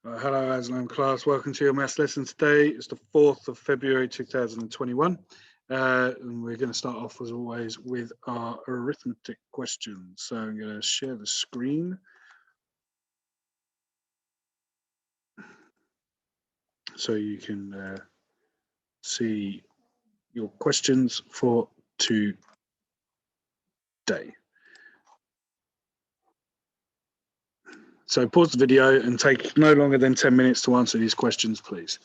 Hello, Aslam class. Welcome to your maths lesson today. It's the 4th of February 2021. And we're going to start off, as always, with our arithmetic questions. So I'm going to share the screen. So you can see your questions for today. So pause the video and take no longer than 10 minutes to answer these questions, please.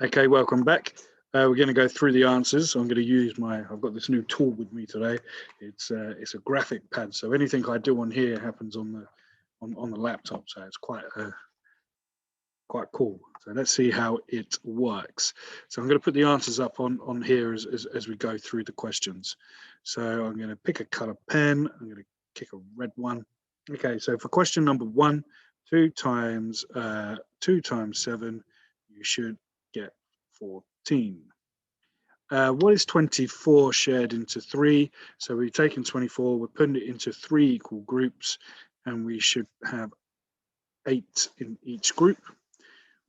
Okay, welcome back. We're going to go through the answers. So I'm going to use I've got this new tool with me today. It's a graphic pad. So anything I do on here happens on the laptop. So it's quite cool. So let's see how it works. So I'm going to put the answers up on here as we go through the questions. So I'm going to pick a color pen. I'm going to pick a red one. Okay, so for question number 1, 2 times 7, you should get 14. What is 24 shared into 3? So we've taken 24, we're putting it into 3 equal groups, and we should have 8 in each group.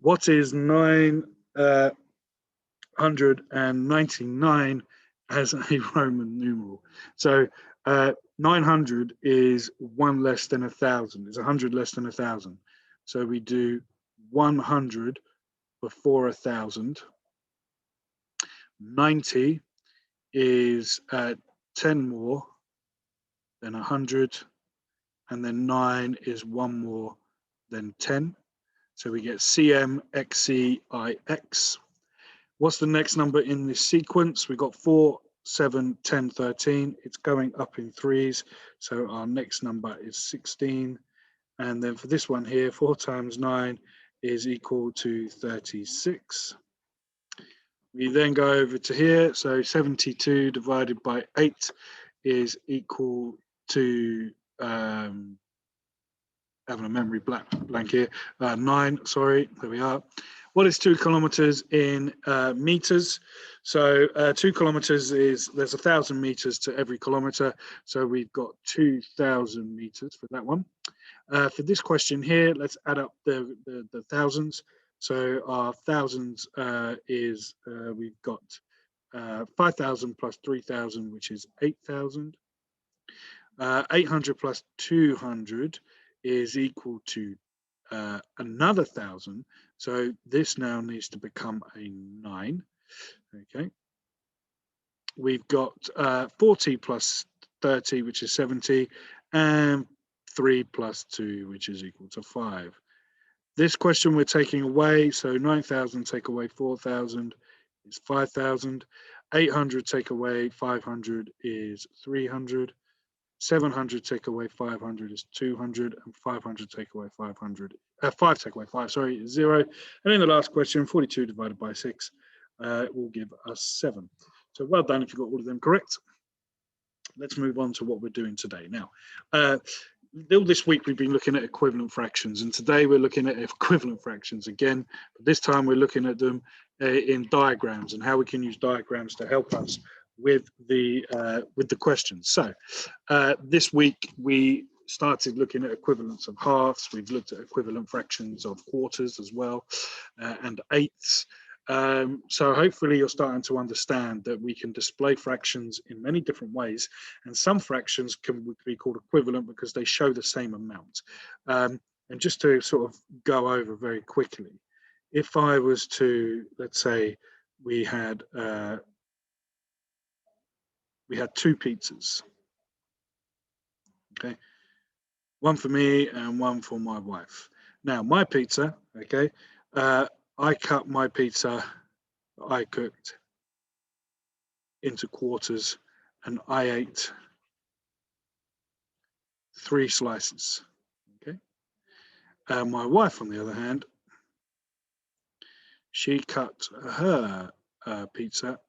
What is 999 as a Roman numeral? So 900 is 1 less than 1,000. It's 100 less than 1,000. So we do 100 before 1,000. 90 is 10 more than 100, and then 9 is 1 more than 10. So we get CM, XC, IX. What's the next number in this sequence? We've got 4, 7, 10, 13. It's going up in threes. So our next number is 16. And then for this one here, 4 times 9 is equal to 36. We then go over to here. So 72 divided by 8 is equal to, having a memory blank here, 9, sorry, there we are. What is 2 kilometers in meters? So 2 kilometers is, there's 1,000 meters to every kilometer. So we've got 2,000 meters for that one. For this question here, let's add up the thousands. So our thousands is, we've got 5,000 plus 3,000, which is 8,000. 800 plus 200 is equal to another 1,000. So this now needs to become a 9. Okay. We've got 40 plus 30, which is 70, and 3 plus 2, which is equal to 5. This question we're taking away, so 9,000 take away 4,000 is 5,000. 800 take away 500 is 300. 700 take away 500 is 200, and 500 take away 500, 5 take away 5, sorry, is 0. And in the last question, 42 divided by 6 will give us 7. So well done if you got all of them correct. Let's move on to what we're doing today. Now, all this week we've been looking at equivalent fractions, and today we're looking at equivalent fractions again, but this time we're looking at them in diagrams and how we can use diagrams to help us with the questions. So this week we started looking at equivalents of halves. We've looked at equivalent fractions of quarters as well, and eighths. So hopefully you're starting to understand that we can display fractions in many different ways, and some fractions can be called equivalent because they show the same amount. And just to sort of go over very quickly, if I was to, let's say we had 2 pizzas, okay, one for me and one for my wife. Now my pizza, okay, I cut my pizza I cooked into quarters, and I ate 3 slices. Okay. My wife, on the other hand, she cut her pizza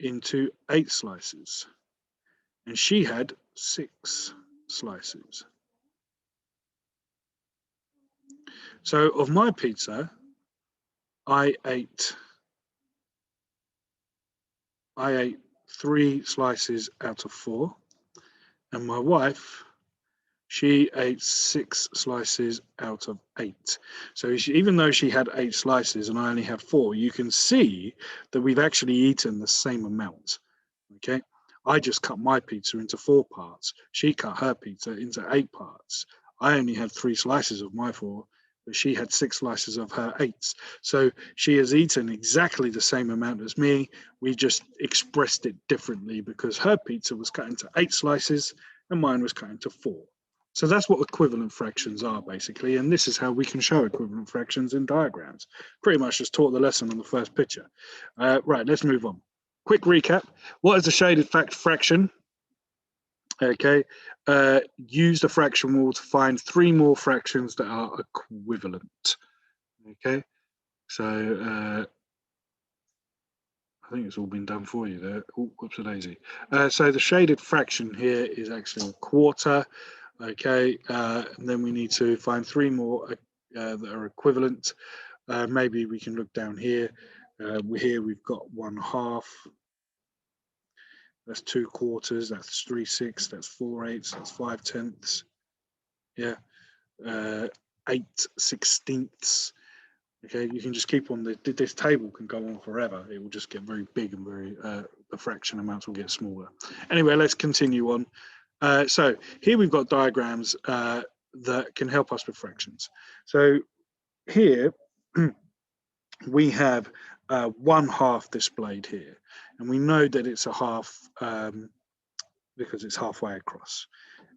into 8 slices, and she had 6 slices. So of my pizza, I ate 3 slices out of 4, and my wife She ate 6 slices out of 8. So even though she had 8 slices and I only had 4, you can see that we've actually eaten the same amount. Okay, I just cut my pizza into 4 parts. She cut her pizza into 8 parts. I only had 3 slices of my 4, but she had 6 slices of her 8. So she has eaten exactly the same amount as me. We just expressed it differently because her pizza was cut into 8 slices and mine was cut into 4. So that's what equivalent fractions are basically, and this is how we can show equivalent fractions in diagrams. Pretty much just taught the lesson on the first picture. Right, let's move on. Quick recap. What is a shaded fraction? Okay, use the fraction rule to find 3 more fractions that are equivalent. Okay, so I think it's all been done for you there. Oh, whoops a daisy. So the shaded fraction here is actually a quarter. Okay, and then we need to find 3 more that are equivalent. Maybe we can look down here. Here we've got 1/2. That's 2 quarters. That's 3/6. That's 4/8. That's 5/10. Yeah, 8/16. Okay, you can just keep on. This table can go on forever. It will just get very big and very. The fraction amounts will get smaller. Anyway, let's continue on. So here we've got diagrams that can help us with fractions. So here we have 1/2 displayed here, and we know that it's a half because it's halfway across.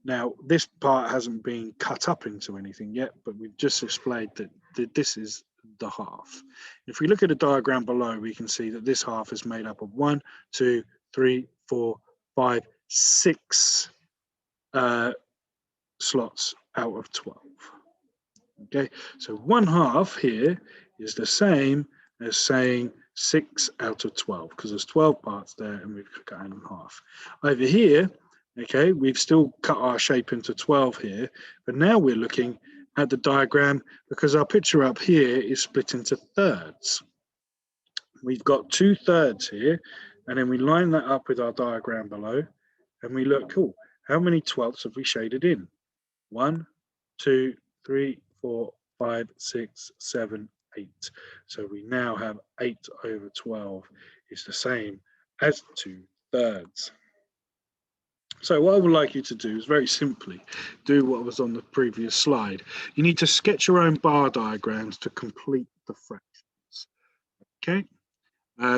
Now, this part hasn't been cut up into anything yet, but we've just displayed that this is the half. If we look at the diagram below, we can see that this half is made up of 1, 2, 3, 4, 5, 6 slots out of 12. Okay, so 1/2 here is the same as saying 6 out of 12 because there's 12 parts there and we've cut it in half. Over here, okay, we've still cut our shape into 12 here, but now we're looking at the diagram because our picture up here is split into thirds. We've got 2/3 here, and then we line that up with our diagram below, and we look, cool, how many 12ths have we shaded in? 1, 2, 3, 4, 5, 6, 7, 8. So we now have 8/12 is the same as 2/3. So what I would like you to do is very simply do what was on the previous slide. You need to sketch your own bar diagrams to complete the fractions. Okay,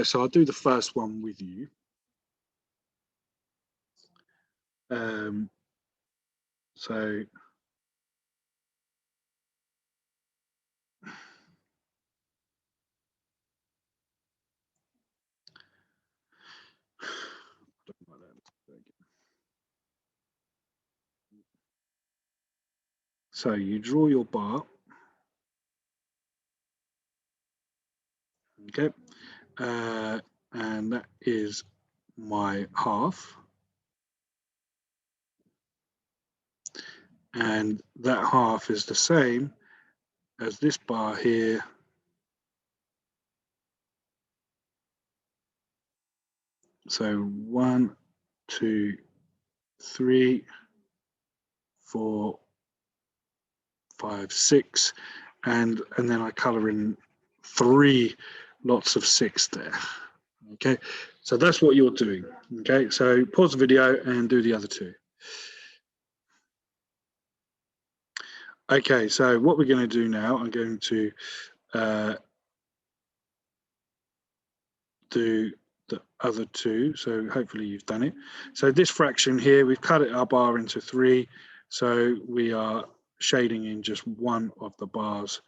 so I'll do the first one with you. So So you draw your bar, okay, and that is my half, and that half is the same as this bar here. So 1, 2, 3, 4, 5, 6, and then I color in 3 lots of 6 there. Okay, so that's what you're doing. Okay, so pause the video and do the other 2. Okay, so what we're going to do now, I'm going to do the other 2. So hopefully you've done it. So this fraction here, we've cut our bar into 3. So we are shading in just 1 of the bars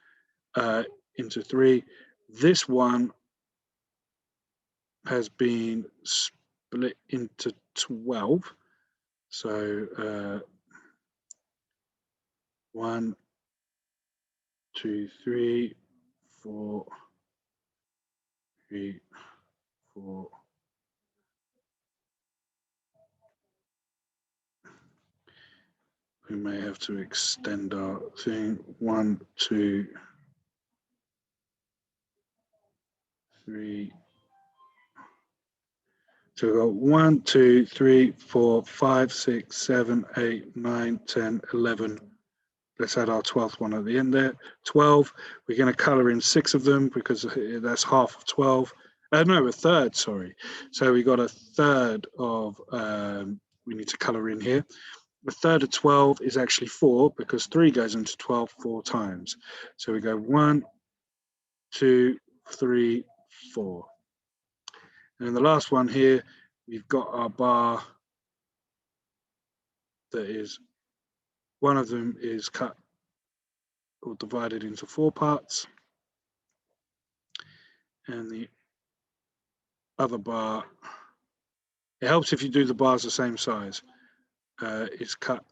into 3. This one has been split into 12. So 1, 2, 3, 4, 3, 4. We may have to extend our thing. 1, 2, 3, So we've got 1, 2, 3, 4, 5, 6, 7, 8, 9, 10, 11. Let's add our 12th one at the end there. 12. We're going to color in 6 of them because that's half of 12. No, a third, sorry. So we got a third of, we need to color in here. A third of 12 is actually 4 because 3 goes into 12 4 times. So we go 1, 2, 3, 4. And then the last one here, we've got our bar that is, one of them is cut or divided into 4 parts. And the other bar, it helps if you do the bars the same size, is cut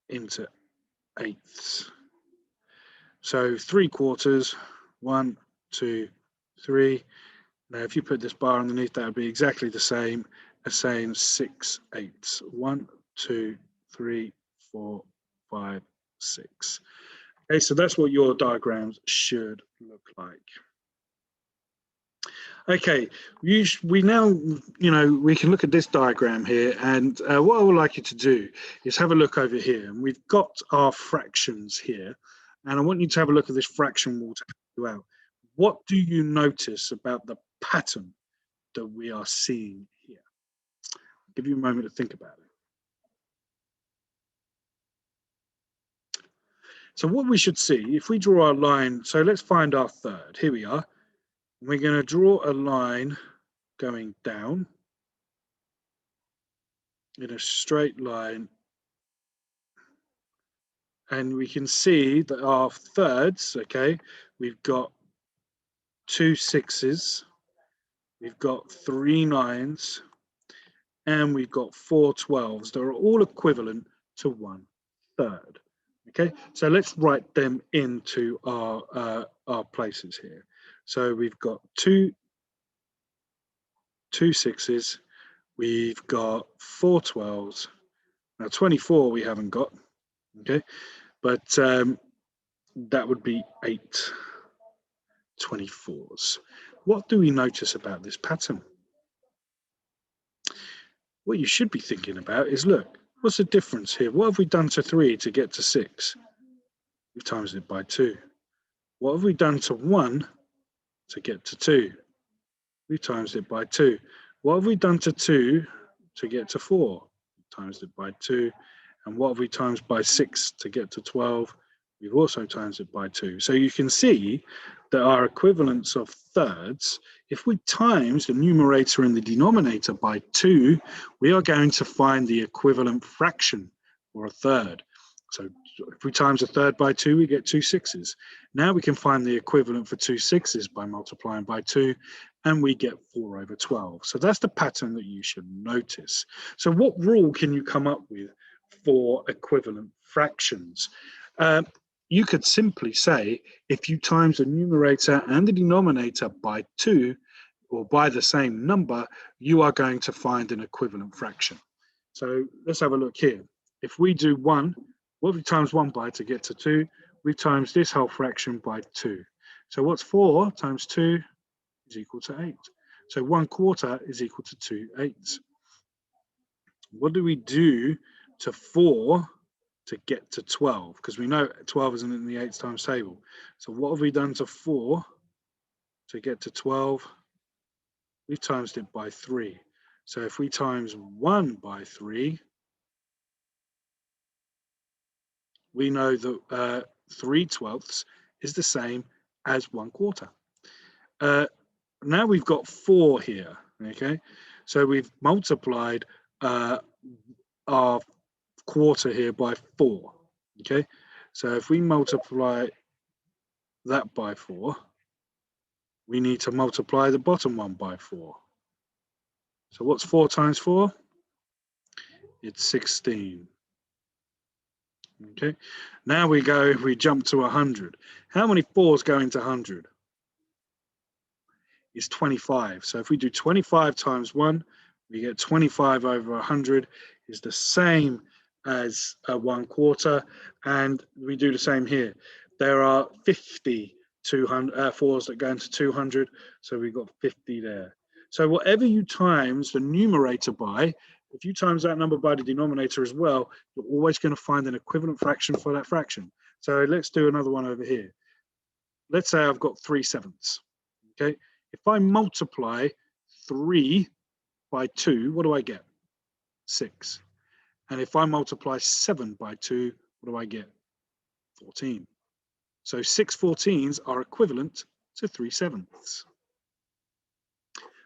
into 8ths. So 3/4, 1, 2, 3. Now, if you put this bar underneath, that would be exactly the same as saying 6/8. 1, 2, 3, 4, 5, 6. Okay, so that's what your diagrams should look like. Okay, we now, we can look at this diagram here, and what I would like you to do is have a look over here, and we've got our fractions here, and I want you to have a look at this fraction wall to help you out. What do you notice about the pattern that we are seeing here? I'll give you a moment to think about it. So what we should see, if we draw a line, so let's find our third. Here we are. We're going to draw a line going down in a straight line, and we can see that our thirds, okay, we've got 2 6s, we've got 3 9s, and we've got 4 12s. They're all equivalent to 1/3. Okay, so let's write them into our places here. So we've got two 6s, we've got 4 12s. Now 24 we haven't got, okay, but that would be 8 24s. What do we notice about this pattern? What you should be thinking about is, look, what's the difference here? What have we done to 3 to get to 6? We've times it by 2. What have we done to 1 to get to 2? We've times it by 2. What have we done to 2 to get to 4? We've times it by 2. And what have we times by 6 to get to 12? We've also times it by 2. So you can see that our equivalence of thirds, if we times the numerator and the denominator by 2, we are going to find the equivalent fraction for a third. So if we times a third by 2, we get 2 6s. Now we can find the equivalent for 2 6s by multiplying by 2, and we get 4/12. So that's the pattern that you should notice. So what rule can you come up with for equivalent fractions? You could simply say, if you times the numerator and the denominator by 2, or by the same number, you are going to find an equivalent fraction. So let's have a look here. If we do 1, what have we times 1 by to get to 2? We times this whole fraction by 2. So what's 4 times 2 is equal to 8. So 1/4 is equal to 2 8ths. What do we do to 4 to get to 12? Because we know 12 isn't in the 8 times table. So what have we done to 4 to get to 12? We've times it by 3. So if we times 1 by 3, we know that 3/12 is the same as 1/4. Now we've got 4 here, okay? So we've multiplied our quarter here by 4, okay? So if we multiply that by 4, we need to multiply the bottom one by 4. So what's 4 times 4? It's 16. Okay, now we jump to 100. How many 4s go into 100? It's 25. So if we do 25 times 1, we get 25/100 is the same as 1/4, and we do the same here. There are 50 4s that go into 200, so we've got 50 there. So whatever you times the numerator by, if you times that number by the denominator as well, you're always going to find an equivalent fraction for that fraction. So let's do another one over here. Let's say I've got 3/7. Okay, if I multiply 3 by 2, what do I get? 6. And if I multiply 7 by 2, what do I get? 14. So 6/14 are equivalent to 3/7.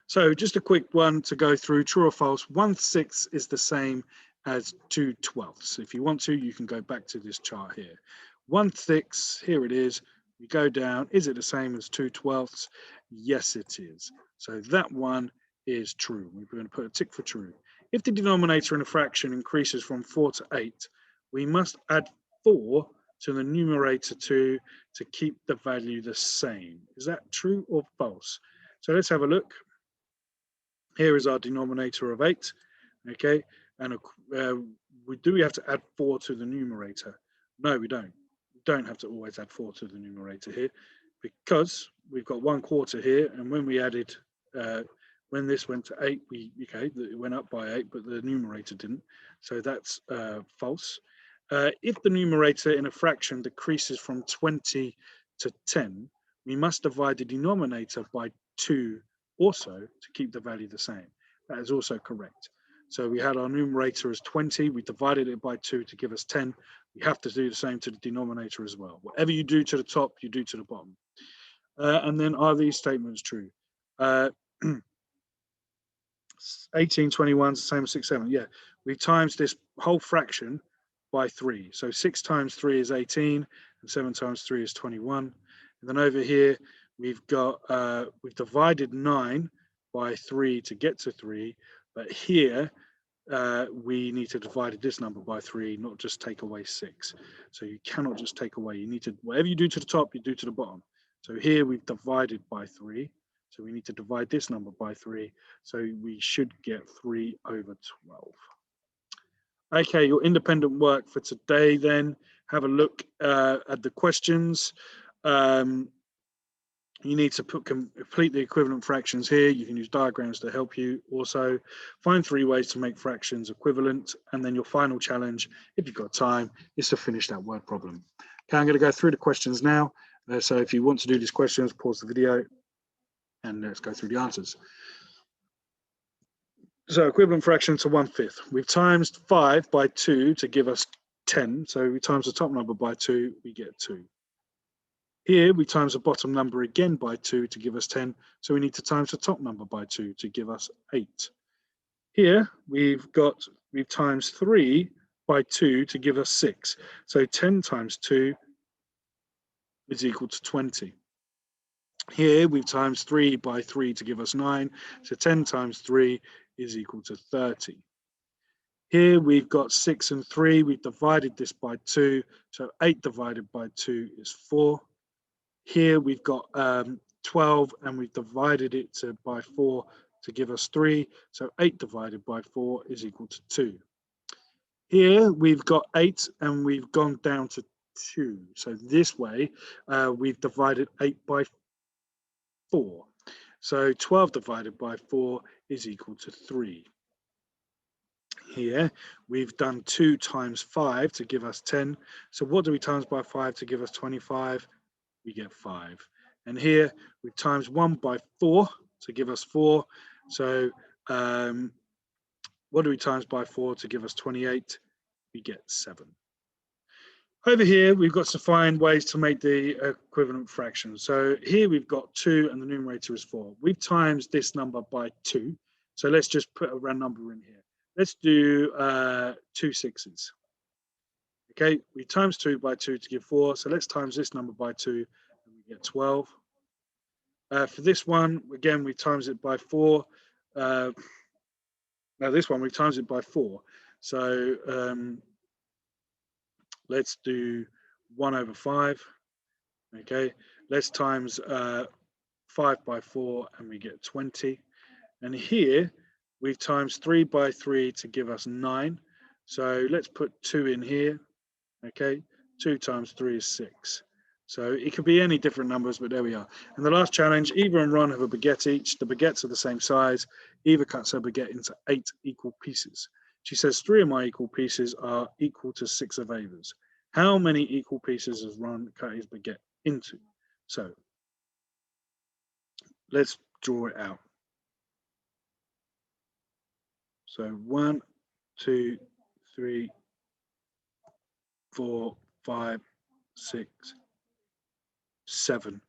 So just a quick one to go through, true or false. 1/6 is the same as 2/12. If you want to, you can go back to this chart here. 1/6, here it is. We go down, is it the same as 2/12? Yes, it is. So that one is true. We're going to put a tick for true. If the denominator in a fraction increases from 4 to 8, we must add 4 to the numerator to keep the value the same. Is that true or false? So let's have a look. Here is our denominator of 8, okay? And do we have to add 4 to the numerator? No, we don't. We don't have to always add 4 to the numerator here, because we've got 1/4 here, and when we added, when this went to 8, it went up by 8, but the numerator didn't. So that's false. If the numerator in a fraction decreases from 20 to 10, we must divide the denominator by 2 also to keep the value the same. That is also correct. So we had our numerator as 20, we divided it by 2 to give us 10. We have to do the same to the denominator as well. Whatever you do to the top, you do to the bottom. And then are these statements true? 1821 is the same as 6/7. Yeah, we times this whole fraction by 3. So 6 times 3 is 18, and 7 times 3 is 21. And then over here, we've divided 9 by 3 to get to 3, but here we need to divide this number by 3, not just take away 6. So you cannot just take away. You need to, whatever you do to the top, you do to the bottom. So here we've divided by 3. So we need to divide this number by 3. So we should get 3/12. Okay, your independent work for today then. Have a look at the questions. You need to complete the equivalent fractions here. You can use diagrams to help you. Also, find 3 ways to make fractions equivalent. And then your final challenge, if you've got time, is to finish that word problem. Okay, I'm going to go through the questions now. So if you want to do these questions, pause the video and let's go through the answers. So equivalent fraction to 1/5. We've times 5 by 2 to give us 10. So we times the top number by 2, we get 2. Here we times the bottom number again by 2 to give us 10. So we need to times the top number by 2 to give us 8. Here we've times 3 by 2 to give us 6. So 10 times 2 is equal to 20. Here we've times 3 by 3 to give us 9. So 10 times 3 is equal to 30. Here we've got 6 and 3. We've divided this by 2. So 8 divided by 2 is 4. Here we've got 12 and we've divided it by 4 to give us 3. So 8 divided by 4 is equal to 2. Here we've got 8 and we've gone down to 2. So this way we've divided 8 by 4. So 12 divided by 4 is equal to 3. Here we've done 2 times 5 to give us 10. So what do we times by 5 to give us 25? We get 5. And here we times 1 by 4 to give us 4. So what do we times by 4 to give us 28? We get 7. Over here, we've got to find ways to make the equivalent fraction. So here we've got 2 and the numerator is 4. We've times this number by 2. So let's just put a round number in here. Let's do 2 6s. Okay, we times 2 by 2 to give 4. So let's times this number by 2 and we get 12. For this one, again, we times it by 4. Now this one, we times it by 4. So let's do 1/5. Okay, let's times 5 by 4 and we get 20. And here we've times 3 by 3 to give us 9. So let's put 2 in here. Okay, 2 times 3 is 6. So it could be any different numbers, but there we are. And the last challenge, Eva and Ron have a baguette each. The baguettes are the same size. Eva cuts her baguette into 8 equal pieces. She says 3 of my equal pieces are equal to 6 of Ava's. How many equal pieces has Ron cut his baguette into? So let's draw it out. So 1, 2, 3, 4, 5, 6, 7,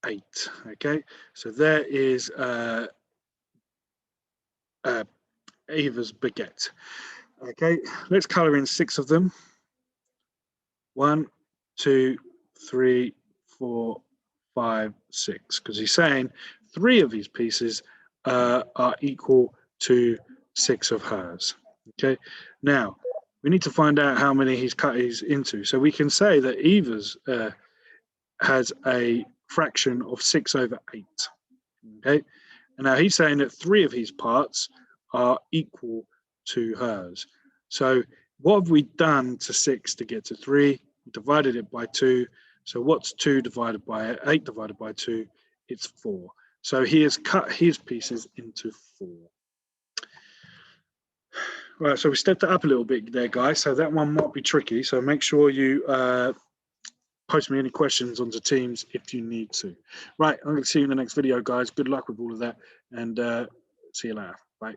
8. Okay, so there is Ava's baguette. Okay, let's colour in 6 of them. 1, 2, 3, 4, 5, 6. Because he's saying 3 of his pieces are equal to 6 of hers. Okay, now we need to find out how many he's cut his into. So we can say that Eva's has a fraction of 6 over 8. Okay, and now he's saying that 3 of his parts are equal to hers. So what have we done to 6 to get to 3? We divided it by 2. So what's 2 divided by 8 divided by 2? It's 4. So he has cut his pieces into 4. Right, so we stepped it up a little bit there, guys. So that one might be tricky. So make sure you post me any questions onto Teams if you need to. Right, I'm going to see you in the next video, guys. Good luck with all of that, and see you later. Bye.